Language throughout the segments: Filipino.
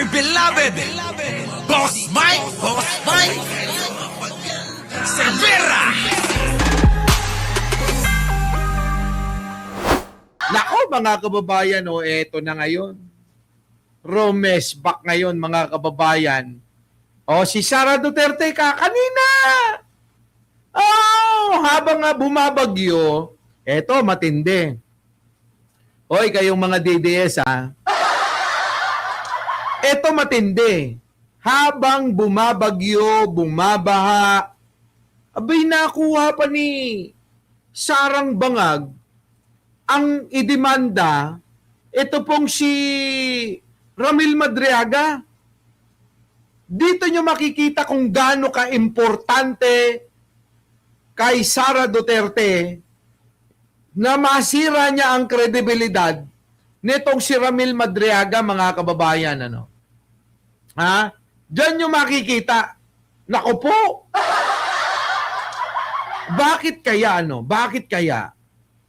beloved Boss Mike Cervera. Nako mga kababayan, eto na ngayon. Romes back ngayon mga kababayan. Si Sara Duterte kanina. Habang nga bumabagyo, eto matindi. Hoy, kayong mga DDS Eto matindi. Habang bumabagyo, bumabaha, abay nakuha pa ni Sarang Bangag ang idemanda, ito pong si Ramil Madriaga. Dito nyo makikita kung gaano ka-importante kay Sara Duterte na masira niya ang kredibilidad nitong si Ramil Madriaga, mga kababayan. Diyan nyo makikita. Naku po! Bakit kaya? Bakit kaya?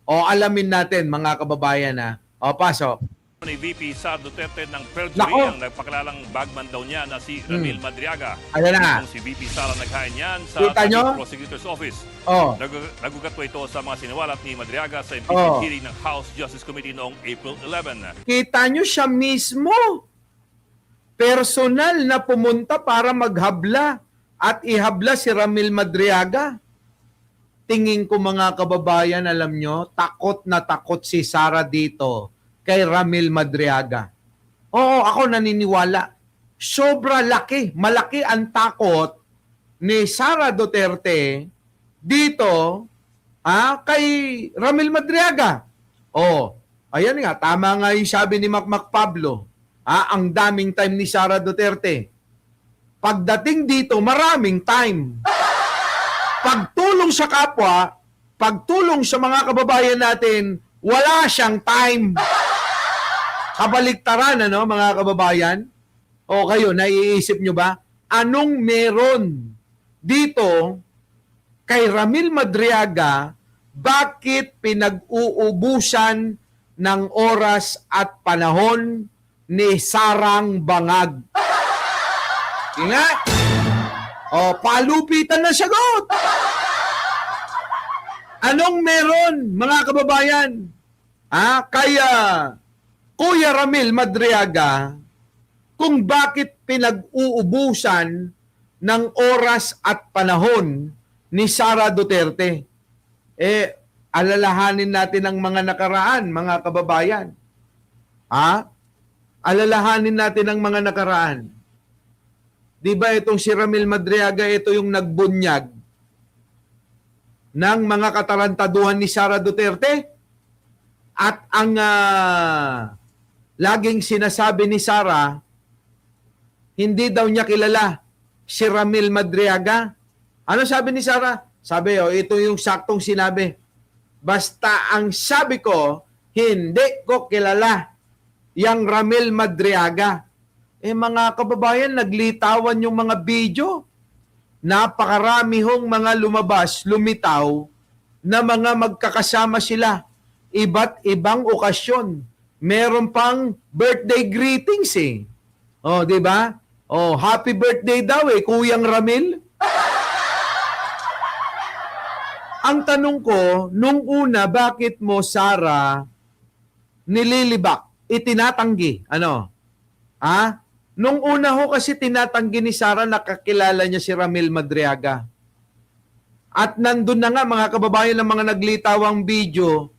Alamin natin mga kababayan pasok. Ni VP Sara Duterte ng perjury Nako. ang nagpakalalang bagman daw niya na si Ramil Madriaga. Ayan na. Kung si VP Sara naghain yan sa Kita nyo? Prosecutor's Office. Oh. Nagugat po ito sa mga siniwalat ni Madriaga sa impeachment Oh. hearing ng House Justice Committee noong April 11. Kita nyo siya mismo. Personal na pumunta para maghabla at ihabla si Ramil Madriaga. Tingin ko mga kababayan, alam nyo, takot na takot si Sara dito kay Ramil Madriaga. Ako naniniwala. Sobra laki, malaki ang takot ni Sara Duterte dito kay Ramil Madriaga. Ayan nga, tama nga yung sabi ni Mac Pablo. Ang daming time ni Sara Duterte. Pagdating dito, maraming time. Pagtulong sa kapwa, pagtulong sa mga kababayan natin, wala siyang time. Kabaliktaran, mga kababayan? Kayo, naiisip nyo ba? Anong meron dito kay Ramil Madriaga? Bakit pinag-uubusan ng oras at panahon ni Sarang Bangag? Ingat! Palupitan na sagot! Anong meron, mga kababayan? Kaya Kuya Ramil Madriaga, kung bakit pinag-uubusan ng oras at panahon ni Sara Duterte? Alalahanin natin ang mga nakaraan, mga kababayan. Alalahanin natin ang mga nakaraan. Di ba itong si Ramil Madriaga, ito yung nagbunyag ng mga katarantaduhan ni Sara Duterte? At ang laging sinasabi ni Sara, hindi daw niya kilala si Ramil Madriaga. Ano sabi ni Sara? Sabi, ito yung saktong sinabi. Basta ang sabi ko, hindi ko kilala yang Ramil Madriaga. Mga kababayan, naglitawan yung mga video. Napakarami hong mga lumabas, lumitaw, na mga magkakasama sila. Iba't ibang okasyon. Meron pang birthday greetings di ba? Happy birthday daw Kuyang Ramil. Ang tanong ko, nung una, bakit mo, Sara, nililibak, itinatanggi? Nung una kasi tinatanggi ni Sara, nakakilala niya si Ramil Madriaga. At nandun na nga mga kababayan ng mga naglitawang video,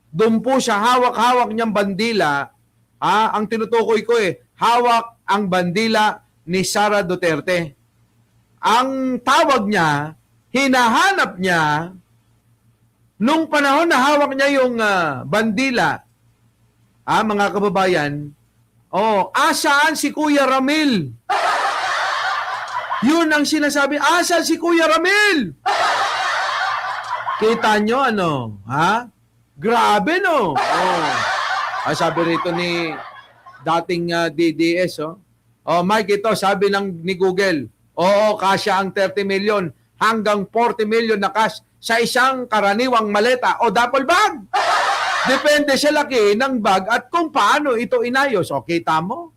doon po siya, hawak-hawak niyang bandila. Ang tinutukoy ko hawak ang bandila ni Sara Duterte. Ang tawag niya, hinahanap niya, nung panahon na hawak niya yung bandila, mga kababayan, asaan si Kuya Ramil? Yun ang sinasabi, asaan si Kuya Ramil? Kita nyo, Grabe, sabi rito ni dating DDS, Mike, ito, sabi ni Google, kasya ang 30 million hanggang 40 million na cash sa isang karaniwang maleta o duffel bag. Depende sa laki ng bag at kung paano ito inayos. O, kita mo?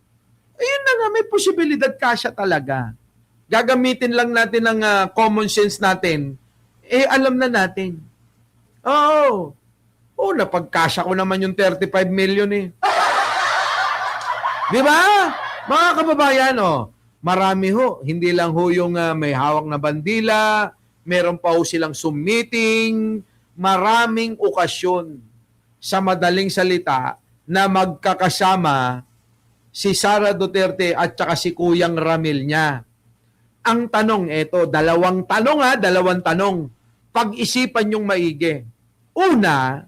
Ayun na na may posibilidad kasya talaga. Gagamitin lang natin ang common sense natin. Alam na natin. Oo. Napagkasya ko naman yung 35 million eh. Di ba? Mga kababayan, marami ho. Hindi lang ho yung may hawak na bandila, meron pa ho silang submitting, maraming okasyon sa madaling salita na magkakasama si Sara Duterte at saka si Kuyang Ramil niya. Ang tanong, dalawang tanong. Pag-isipan yung maigi. Una,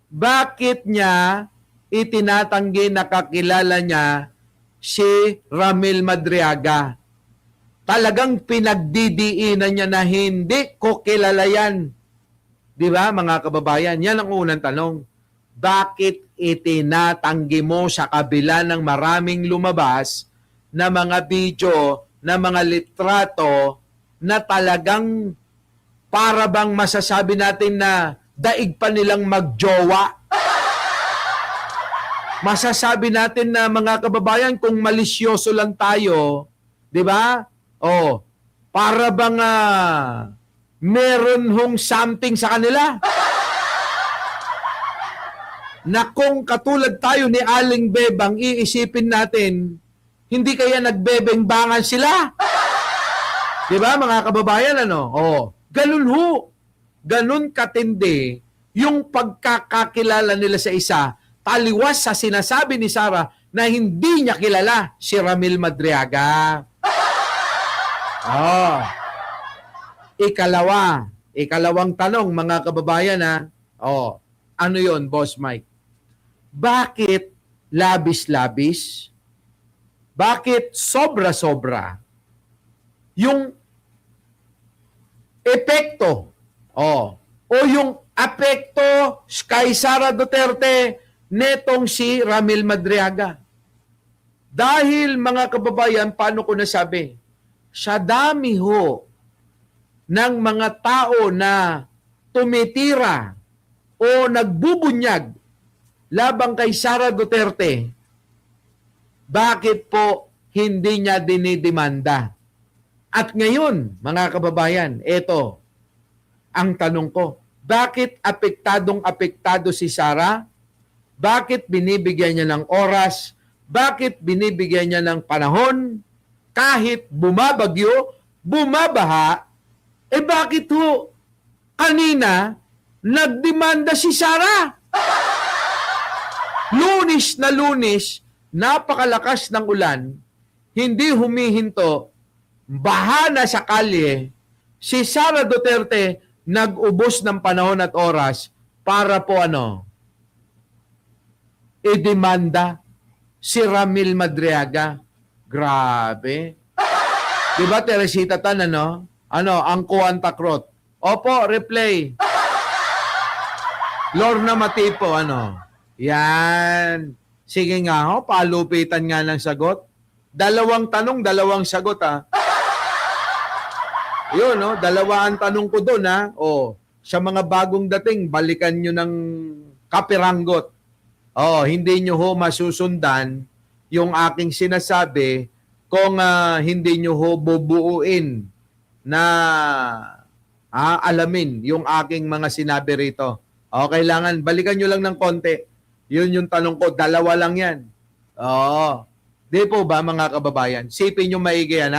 bakit niya itinatanggi na kakilala niya si Ramil Madriaga? Talagang pinagdidiinan niya na hindi ko kilala yan. Di ba, mga kababayan? Yan ang unang tanong. Bakit itinatanggi mo sa kabila ng maraming lumabas na mga video, na mga litrato na talagang para bang masasabi natin na daig pa nilang magjowa? Masasabi natin na mga kababayan kung malisyoso lang tayo, di ba? Para bang meron hong something sa kanila? Na kung katulad tayo ni Aling Bebang, iisipin natin, hindi kaya nagbebengbangan sila? Di ba, mga kababayan, ganun ho. Ganun katindi yung pagkakakilala nila sa isa, taliwas sa sinasabi ni Sara na hindi niya kilala si Ramil Madriaga. Ikalawang tanong, mga kababayan, ano yon, Boss Mike? Bakit labis-labis? Bakit sobra-sobra yung epekto o yung apekto kay Sara Duterte netong si Ramil Madriaga? Dahil, mga kababayan, paano ko nasabi? Sa dami ho ng mga tao na tumitira o nagbubunyag labang kay Sara Duterte, bakit po hindi niya dinidemanda? At ngayon, mga kababayan, ito ang tanong ko. Bakit apektado si Sara? Bakit binibigyan niya ng oras? Bakit binibigyan niya ng panahon? Kahit bumabagyo, bumabaha, bakit ho kanina nagdemanda si Sara? Lunes na Lunes, napakalakas ng ulan, hindi humihinto, baha na sa kalye, si Sara Duterte nag-ubos ng panahon at oras para po idemanda si Ramil Madriaga. Grabe. Diba, Teresita Tan, ang Kuan Takrot? Opo, replay. Lorna Matipo, Yan. Sige nga, palupitan nga ng sagot. Dalawang tanong, dalawang sagot, Yun, dalawa ang tanong ko doon, sa mga bagong dating, balikan nyo ng kapiranggot. Hindi nyo ho masusundan yung aking sinasabi kung hindi nyo ho bubuuin na alamin yung aking mga sinabi rito. Kailangan, balikan nyo lang ng konti. Yun yung tanong ko, dalawa lang yan. Di po ba, mga kababayan? Sipin nyo maigi yan,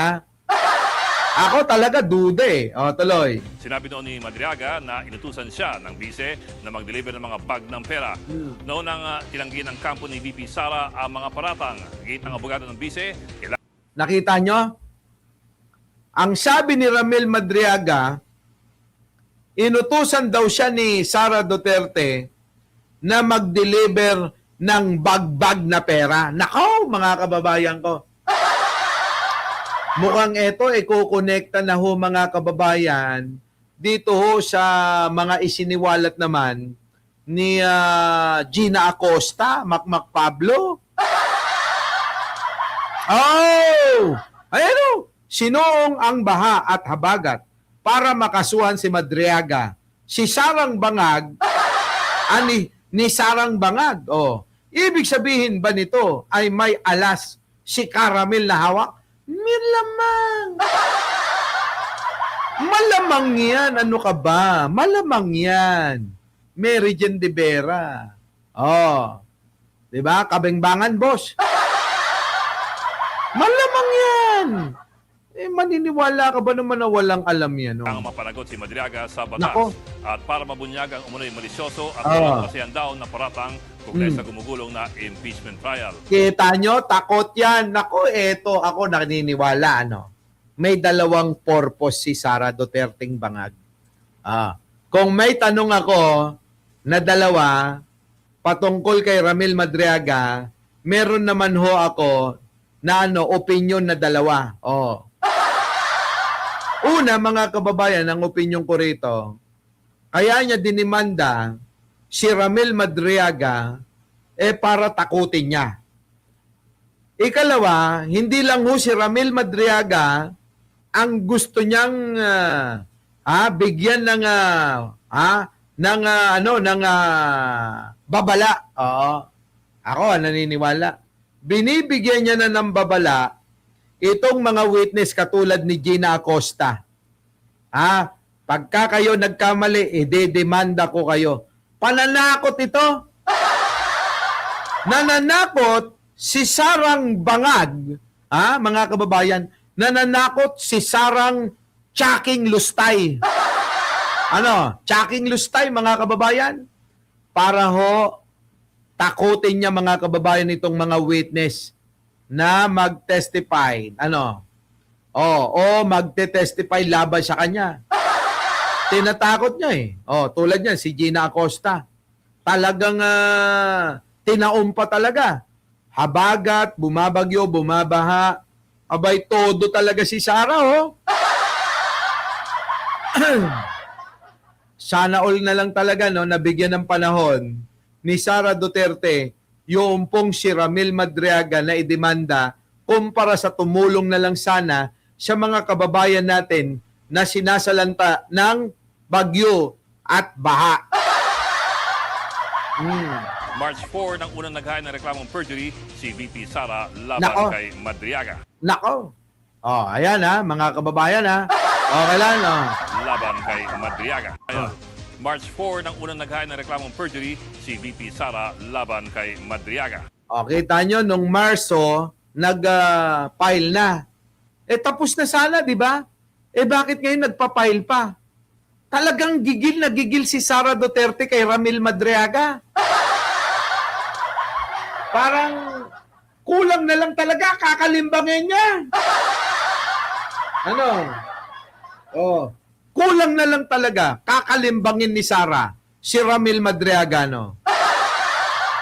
Ako talaga duda tuloy. Sinabi noon ni Madriaga na inutusan siya ng bise na mag-deliver ng mga bag ng pera. Noon nang tilanggi ng kampo ni VP Sara ang mga paratang. Gate ng abogado ng bise, Nakita nyo? Ang sabi ni Ramil Madriaga, inutusan daw siya ni Sara Duterte na mag-deliver ng bag-bag na pera. Nako, mga kababayan ko. Mukhang ito, kukonekta na ho, mga kababayan, dito ho sa mga isiniwalat naman ni Gina Acosta, Macmac Pablo. Ayan o, sinuong ang baha at habagat para makasuhan si Madriaga. Si Sarang Bangag, ni Sarang Bangag. Ibig sabihin ba nito ay may alas si Caramel na hawak? Malamang. Malamang yan. Ano ka ba? Malamang yan. Mary Jane de Vera. Oh. Diba? Kabengbangan, boss. Malamang yan. Maniniwala ka ba naman na walang alam yan? Ang No? mapanagot si Madriaga sa batas. Nako. At para mabunyag ang umunoy malisyoso at Ah. kasihan daw na paratang kaugnay sa gumugulong na impeachment trial. Kita nyo, takot yan. Nako, eto, ako naniniwala, ano. May dalawang purpose si Sara Duterteng bangag. Kung may tanong ako na dalawa, patungkol kay Ramil Madriaga, meron naman ho ako na opinion na dalawa. Una, mga kababayan, ang opinion ko rito, kaya niya dinimanda si Ramil Madriaga para takutin niya. Ikalawa, hindi lang ho si Ramil Madriaga ang gusto niyang bigyan ng babala. Ako naniniwala. Binibigyan niya na ng babala itong mga witness katulad ni Gina Acosta. Pagka kayo nagkamali, demanda ko kayo. Pananakot ito. Nananakot si Sarang Bangag, mga kababayan, nananakot si Sarang Chaking Lustay. Chaking Lustay, mga kababayan? Para ho, takutin niya, mga kababayan, itong mga witness na mag-testify. Magte-testify laban sa kanya. Tinatakot niya tulad niyan, si Gina Acosta. Talagang tinaumpa talaga. Habagat, bumabagyo, bumabaha. Abay, todo talaga si Sara, Sana all na lang talaga, nabigyan ng panahon ni Sara Duterte yung pong si Ramil Madriaga na idemanda kumpara sa tumulong na lang sana sa mga kababayan natin na sinasalanta ng bagyo at baha. March 4 nang unang naghain ng reklamong perjury si VP Sara laban Nako. kay Madriaga. Nako. Ayan mga kababayan Okay lang, Laban kay Madriaga. March 4 nang unang naghain ng reklamong perjury si VP Sara laban kay Madriaga. Kita nyo, nung Marso, nag-file na. Tapos na sana, di ba? Bakit ngayon nagpa-file pa? Talagang gigil na gigil si Sara Duterte kay Ramil Madriaga. Parang kulang na lang talaga, kakalimbangin niya. Kulang na lang talaga, kakalimbangin ni Sara si Ramil Madriaga,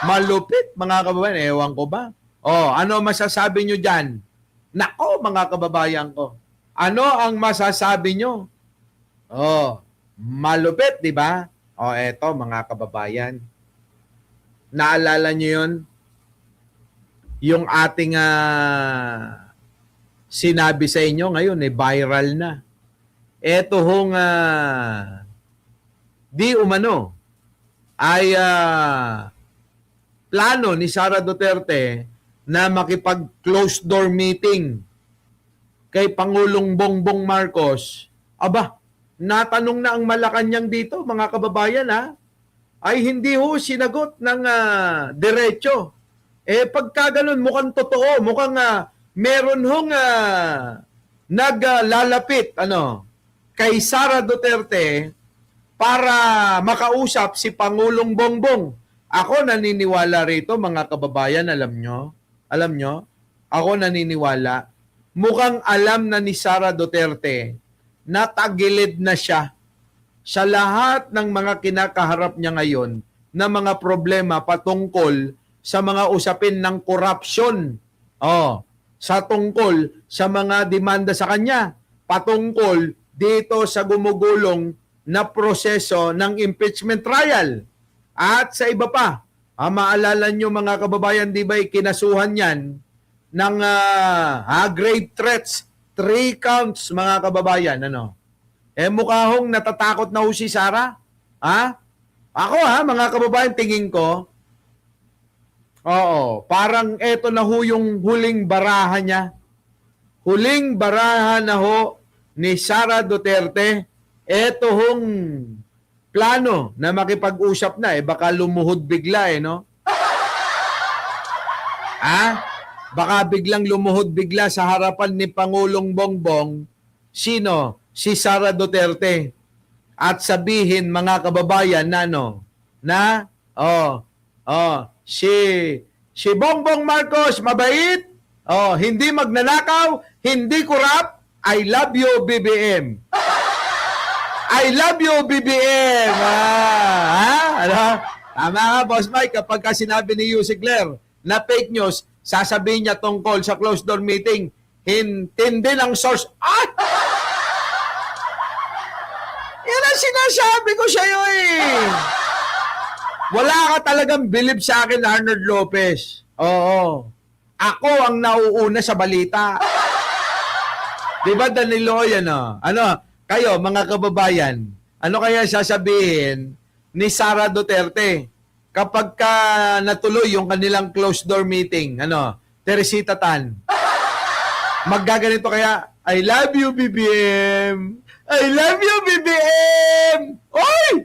Malupit, mga kababayan. Ewan ko ba? Ano masasabi nyo dyan? Nako, mga kababayan ko. Ano ang masasabi nyo? Malupit, di ba? Eto, mga kababayan. Naalala nyo yun? Yung ating sinabi sa inyo ngayon, viral na. Eto hong di umano ay plano ni Sara Duterte na makipag-closed door meeting kay Pangulong Bongbong Marcos. Natanong na ang Malacanang dito, mga kababayan, ay hindi ho sinagot ng diretso. Pagka ganun, mukhang totoo, mukhang meron hong naglalapit kay Sara Duterte para makausap si Pangulong Bongbong. Ako naniniwala rito, mga kababayan, alam nyo, ako naniniwala, mukhang alam na ni Sara Duterte na tagilid na siya sa lahat ng mga kinakaharap niya ngayon na mga problema patungkol sa mga usapin ng korupsyon. Sa tungkol sa mga demanda sa kanya, patungkol dito sa gumugulong na proseso ng impeachment trial. At sa iba pa, maalala nyo, mga kababayan, di ba kinasuhan yan ng grave threats, 3 counts, mga kababayan. Mukha hong natatakot na ho si Sara. Ako mga kababayan, tingin ko, Oo, parang eto na ho yung huling baraha niya. Huling baraha na ho ni Sara Duterte. Eto hong plano na makipag-usap na, baka lumuhod bigla no? Baka biglang lumuhod bigla sa harapan ni Pangulong Bongbong, sino? Si Sara Duterte. At sabihin, mga kababayan, si Bongbong Marcos mabait, hindi magnanakaw, hindi kurap, I love you, BBM. I love you, BBM. Tama nga, Boss Mike, kapag ka sinabi ni Yusek Claire na fake news, sasabihin niya tungkol sa closed door meeting, hindi ng source. Yan ang sinasabi ko sa'yo Wala ka talagang believe sa akin, Arnold Lopez. Oo. Ako ang nauuna sa balita. Diba, Danilo, yan kayo, mga kababayan, ano kaya sasabihin ni Sara Duterte kapag ka natuloy yung kanilang closed door meeting? Teresita Tan. Maggaganito kaya, I love you, BBM. I love you, BBM. Oy!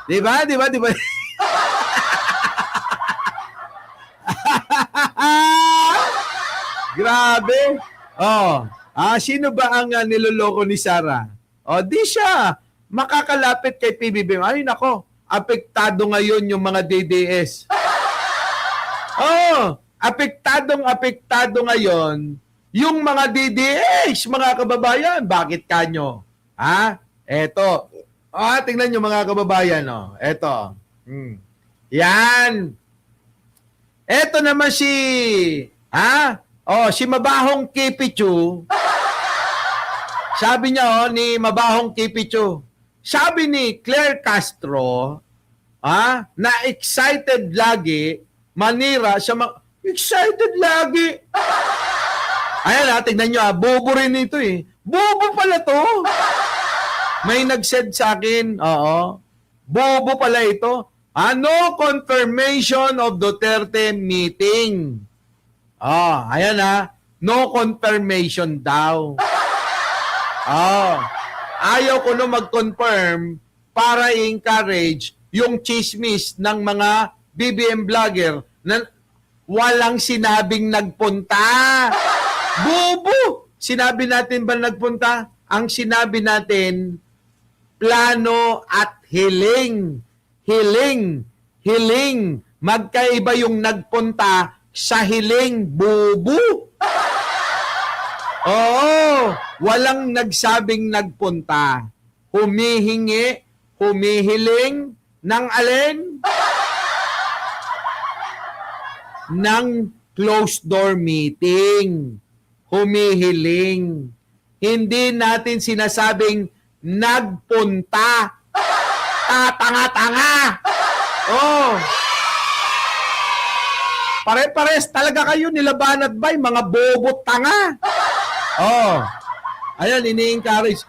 Diba? Grabe. Sino ba ang niloloko ni Sara? Di siya makakalapit kay PBBM. Ay, nako. Apektado ngayon yung mga DDS. Apektado ngayon yung mga DDS, mga kababayan. Bakit kanyo? Eto. Tingnan nyo, mga kababayan. Eto. Yan. Eto naman si Mabahong Kipichu. Sabi niya ni Mabahong Kipichu. Sabi ni Claire Castro, na excited lagi manira sa excited lagi. Ayan, tingnan nyo, bobo rin ito Bobo pala to. May nag-said sa akin, bobo pala ito. No confirmation of Duterte meeting. Ayan no confirmation daw. Ayaw ko mag-confirm para i-encourage yung chismis ng mga BBM vlogger na walang sinabing nagpunta. Bobo! Sinabi natin ba nagpunta? Ang sinabi natin, plano at hiling. Hiling. Magkaiba yung nagpunta sa hiling, bubu. Oo, walang nagsabing nagpunta. Humihiling ng alin? Ng closed door meeting. Humihiling. Hindi natin sinasabing nagpunta. Tanga-tanga. Pare-pares talaga kayo nilabanat ba mga bobot tanga. Ayan, ini-encourage.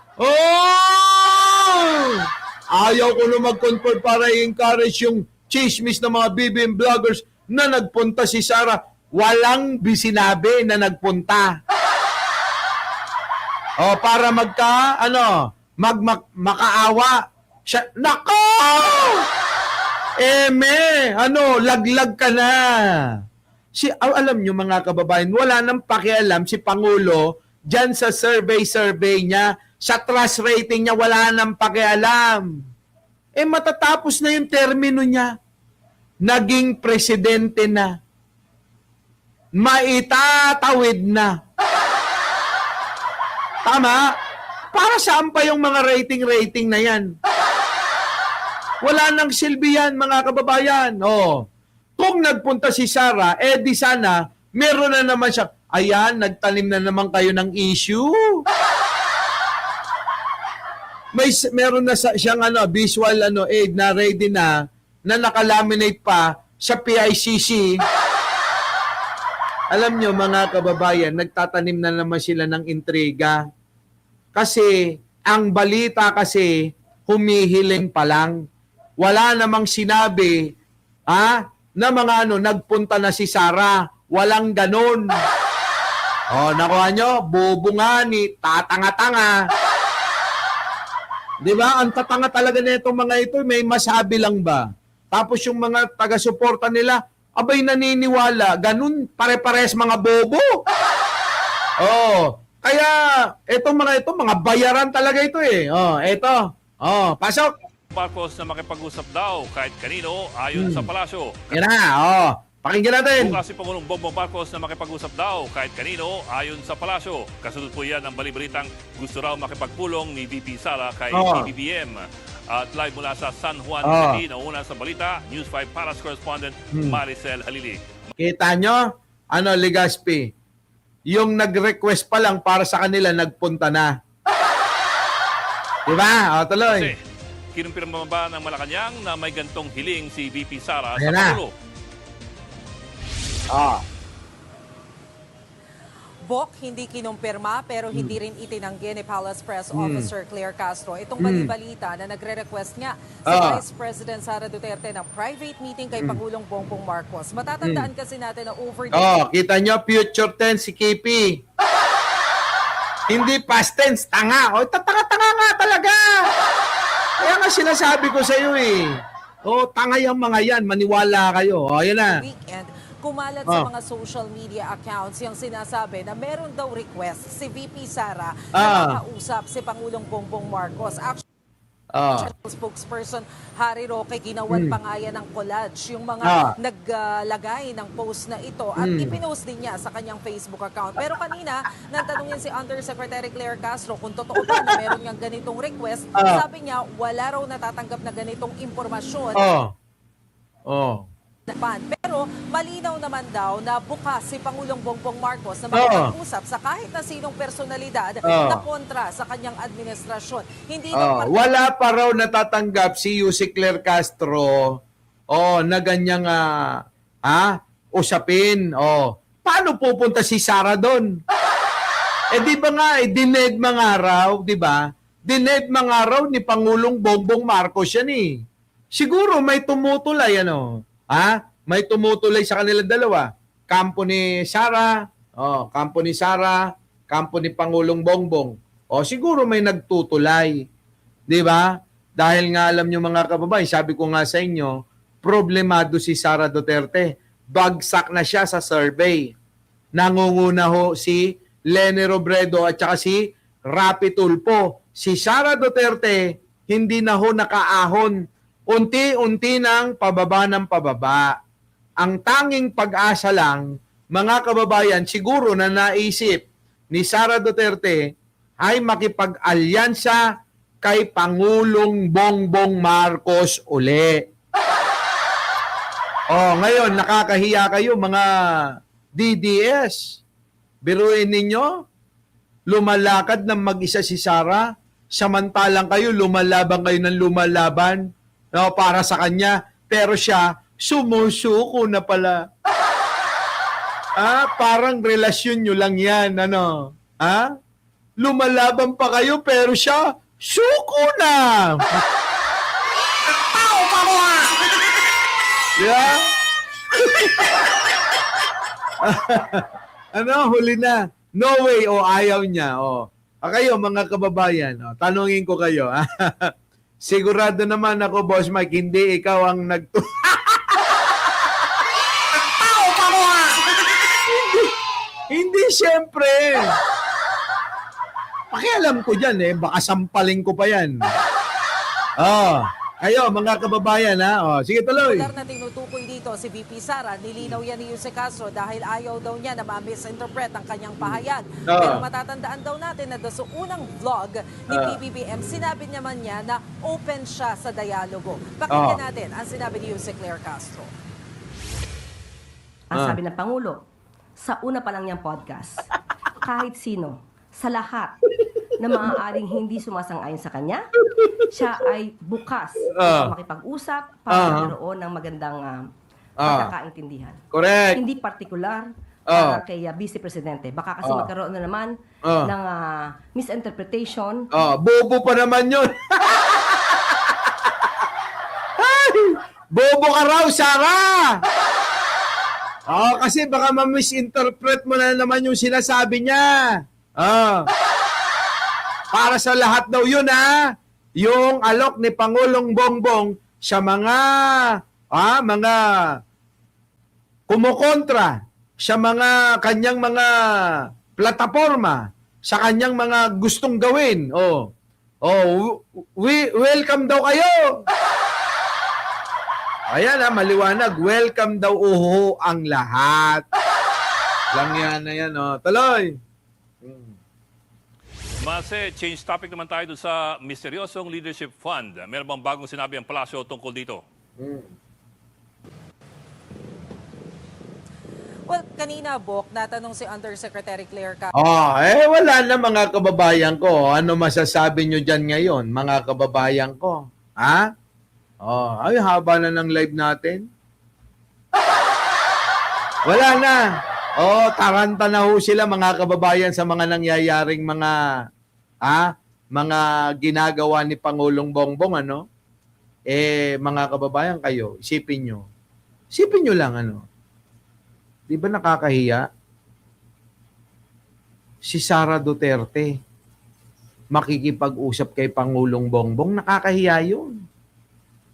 Ayaw ko na mag-confirm para i-encourage yung chismis ng mga BBM vloggers na nagpunta si Sara. Walang sinabi na nagpunta. Para makaawa. Nako! Laglag ka na. Alam nyo, mga kababayan, wala nang pakialam si Pangulo dyan sa survey niya, sa trust rating niya, wala nang pakialam. Matatapos na yung termino niya. Naging presidente na. Maitatawid na. Tama? Para saan pa yung mga rating na yan? Wala nang silbi yan, mga kababayan. Kung nagpunta si Sara, di sana, meron na naman siya. Ayan, nagtanim na naman kayo ng issue. Meron na siyang visual aid na ready na nakalaminate pa sa PICC. Alam nyo, mga kababayan, nagtatanim na naman sila ng intriga. Kasi, ang balita kasi, humihiling pa lang. Wala namang sinabi na mga nagpunta na si Sara. Walang ganun. Nakuha nyo? Bubungani, tatanga-tanga. Di ba? Ang tatanga talaga na itong mga ito, may masabi lang ba? Tapos yung mga taga-suporta nila, abay naniniwala. Ganun, pare-pares mga bobo. Kaya itong mga ito, mga bayaran talaga ito eh. Ito. Pasok. Marcos na makipag-usap daw kahit kanino ayon sa palasyo. Yan na, pakinggan natin. Bukas si Pangulong Bongbong Marcos na makipag-usap daw kahit kanino ayon sa palasyo. Kasunod po yan ang balibalitang gusto raw makipagpulong ni VP Sara kay PBBM. At live mula sa San Juan City, nauna sa balita, News 5 Paras correspondent Maricel Halili. Kita nyo? Legaspi? Yung nag-request pa lang para sa kanila, nagpunta na. Diba? Tuloy. Kasi, kinumpirma ba ng Malacanang na may gantong hiling si VP Sara Ayan sa na. Pangulo? Bok, hindi kinumpirma pero hindi rin itinanggi ni Palace Press Officer Claire Castro itong balibalita na nagre-request nga si Vice President Sara Duterte ng private meeting kay Pangulong Bongbong Marcos. Matatandaan kasi natin na over kita nyo, future tense si KP. Hindi past tense, tanga. Tatanga-tanga nga talaga. Kaya nga sinasabi ko sa iyo eh. Tanga yung mga yan, maniwala kayo. Yan na. weekend, kumalat sa mga social media accounts yung sinasabi na meron daw request si VP Sara na makausap si Pangulong Bongbong Marcos. Actually, spokesperson Harry Roque, ginawan pa nga yan ng collage yung mga naglagay ng post na ito at ipinost din niya sa kanyang Facebook account. Pero kanina, nang tanungin si Undersecretary Claire Castro kung totoo ba na meron niyang ganitong request, sabi niya wala raw natatanggap na ganitong impormasyon. Pero malinaw naman daw na bukas si Pangulong Bongbong Marcos na makipag-usap sa kahit na sinong personalidad na kontra sa kanyang administrasyon. Hindi wala pa raw natatanggap si Yusek Claire Castro na ganyang usapin. Paano pupunta si Sara doon? Di ba nga, dined mga araw, di ba? Dined mga araw ni Pangulong Bongbong Marcos yan eh. Siguro may tumutulay may tumutulay sa kanila dalawa. Kampo ni Sara, kampo ni Pangulong Bongbong. Siguro may nagtutulay. 'Di ba? Dahil nga alam niyo mga kababayan, sabi ko nga sa inyo, problemado si Sara Duterte. Bagsak na siya sa survey. Nangunguna ho si Leni Robredo at saka si Rapi Tulfo. Si Sara Duterte hindi na ho nakaahon. Unti-unti nang pababa ng pababa. Ang tanging pag-asa lang, mga kababayan, siguro na naisip ni Sara Duterte ay makipag-alyansa kay Pangulong Bongbong Marcos uli. Ngayon, nakakahiya kayo mga DDS. Biruin ninyo, lumalakad ng mag-isa si Sara, samantalang kayo lumalaban kayo ng lumalaban para sa kanya, pero siya sumusuko na pala. Parang relasyon nyo lang yan, lumalaban pa kayo pero siya suko na. Tao pa mo ha! Yeah? Huli na. No way, ayaw niya. Kayo, mga kababayan, tanungin ko kayo. Sigurado naman ako, Boss Mike, hindi ikaw ang Tao pa mo ha! Hindi, siyempre. Pakialam ko dyan baka sampaling ko pa yan. Kayo, mga kababayan sige tuloy. Regular na tinutukoy dito si VP Sara, nilinaw yan ni Yusek Castro dahil ayaw daw niya na ma-misinterpret ang kanyang pahayag. Pero matatandaan daw natin na sa unang vlog ni PBBM, sinabi naman niya na open siya sa dialogo. Pakinggan natin ang sinabi ni Yusek Claire Castro. Ang sabi ng Pangulo, sa una pa lang niyang podcast, kahit sino, sa lahat na maaaring hindi sumasang-ayon sa kanya, siya ay bukas makipag-usap para magkaroon ng magandang pagkakaintindihan. Correct. Hindi partikular para kay Vice Presidente. Baka kasi magkaroon na naman ng misinterpretation. Bobo pa naman yun. Bobo ka raw, Sara! Kasi baka ma-misinterpret mo na naman yung sinasabi niya. Para sa lahat daw yun, yung alok ni Pangulong Bongbong sa mga kumukontra sa mga kanyang mga plataforma, sa kanyang mga gustong gawin. Welcome daw kayo. Ayan maliwanag. Welcome daw ang lahat. Lang yan na yan. Tuloy. Mase, change topic naman tayo doon sa misteryosong leadership fund. Meron bang bagong sinabi ang palasyo tungkol dito? Well, kanina, Bok, natanong si Undersecretary Claire wala na mga kababayan ko. Ano masasabi nyo dyan ngayon, mga kababayan ko? Ay, haba na ng live natin. Wala na. Taranta na ho sila mga kababayan sa mga nangyayaring mga ginagawa ni Pangulong Bongbong, mga kababayan kayo, isipin nyo lang, di ba nakakahiya? Si Sara Duterte makikipag-usap kay Pangulong Bongbong, nakakahiya yun.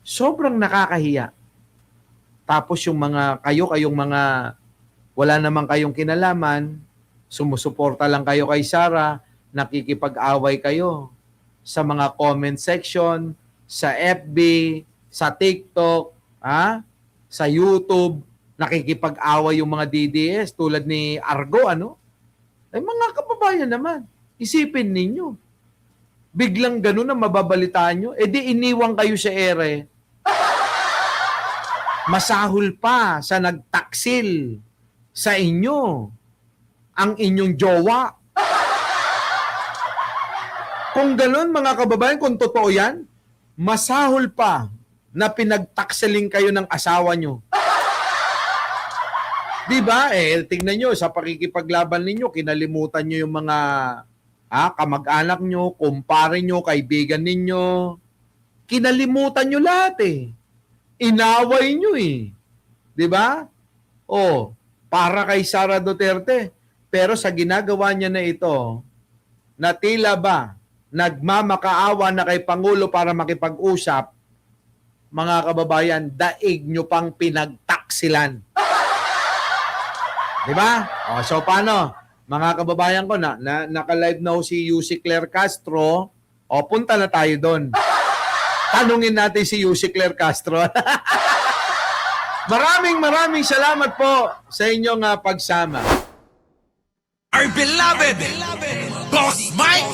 Sobrang nakakahiya. Tapos yung kayong mga wala naman kayong kinalaman, sumusuporta lang kayo kay Sara, nakikipag-away kayo sa mga comment section, sa FB, sa TikTok, sa YouTube, nakikipag-away yung mga DDS tulad ni Argo, mga kababayan naman, isipin ninyo. Biglang ganun na mababalitaan nyo, di iniwang kayo sa ere. Masahol pa sa nagtaksil sa inyo ang inyong jowa. Kung ganun, mga kababayan, kung totoo yan, masahol pa na pinagtaksaling kayo ng asawa nyo. Diba? Tingnan nyo, sa pakikipaglaban ninyo, kinalimutan nyo yung mga kamag-anak nyo, kumpare nyo, kaibigan ninyo. Kinalimutan nyo lahat Inaway nyo Diba? Para kay Sara Duterte. Pero sa ginagawa niya na ito, na tila ba nagmamakaawa na kay Pangulo para makipag-usap, mga kababayan, daig nyo pang pinagtaksilan. Diba? So paano? Mga kababayan ko, naka-live na si Yussi Claire Castro. Punta na tayo doon. Tanungin natin si Yussi Claire Castro. Maraming salamat po sa inyong pagsama. Our beloved Boss Mike